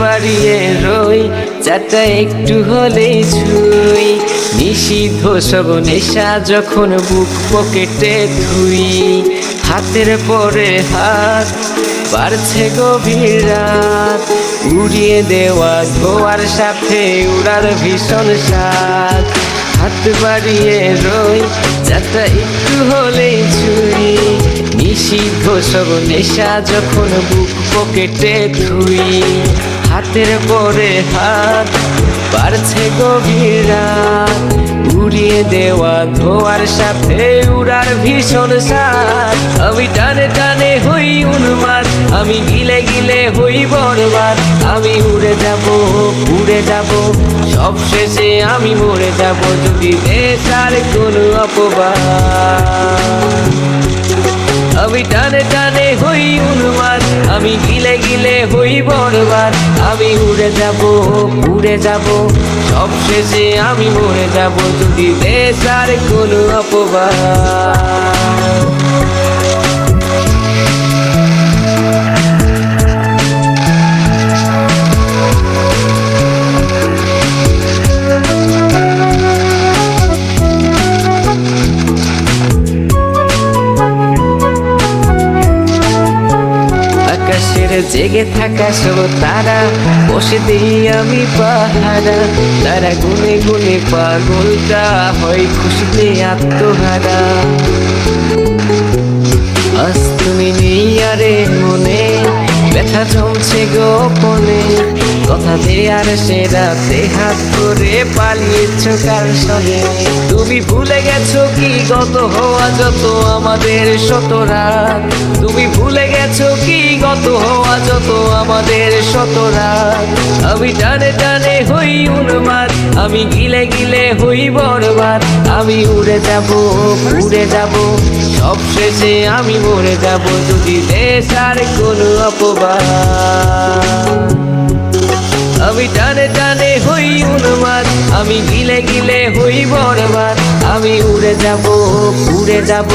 বাড়িয়ে রই, চাটা একটু হলেই ছুঁই। নিষিদ্ধ সব নেশা যখন বুক পকেটে থুই। হাতের পরে হাত বাড়ছে গভীর রাত, উড়িয়ে দেওয়া ধোয়ার সাথে উড়ার ভীষণ স্বাদ। হাত বাড়িয়ে রই, চাটা একটু হলেই ছুঁই। নিষিদ্ধ সব নেশা যখন বুক পকেটে থুই। হাতের পরে হাত বাড়ছে গভীর রাত, উড়িয়ে দেওয়া ধোয়ার সাথে উড়ার ভীষণ স্বাদ। আমি টানে টানে হই উন্মাদ, আমি গিলে গিলে হই বরবাদ। আমি উড়ে যাব, উড়ে যাব, সব শেষে আমি মরে যাব যদি নেশার কোনো অপবাদ। আমি টানে টানে হই উন্মাদ, আমি গিলে গিলে হই বরবাদ। আমি উড়ে যাব, উড়ে যাব, সব শেষে আমি মরে যাব যদি নেশার কোনো অপবাদ। আকাশের জেগে থাকা সব তারা বসে দিই আমি পাহারা। তারা গুনে গুনে পাগলটা হয় খুশিতে আত্মহারা। আজ তুমি নেই আরে মনে, ব্যথা জমছে গোপনে। কথা দেয়ার সে রাতে হাত করে পালিয়েছ কার সঙ্গে। তুমি ভুলে গেছো কি গত হওয়া যত আমাদের শত রাত। তুমি ভুলে গেছো কি গত হওয়া যত আমাদের শত রাত। আমি টানে টানে হই উন্মাদ, আমি গিলে গিলে হই বরবাদ। আমি উড়ে যাব, উড়ে যাব, সব শেষে আমি মরে যাব যদি নেশার কোনো অপবাদ। আমি টানে টানে হই উন্মাদ, আমি গিলে গিলে হই বরবাদ। আমি উড়ে যাব, উড়ে যাব।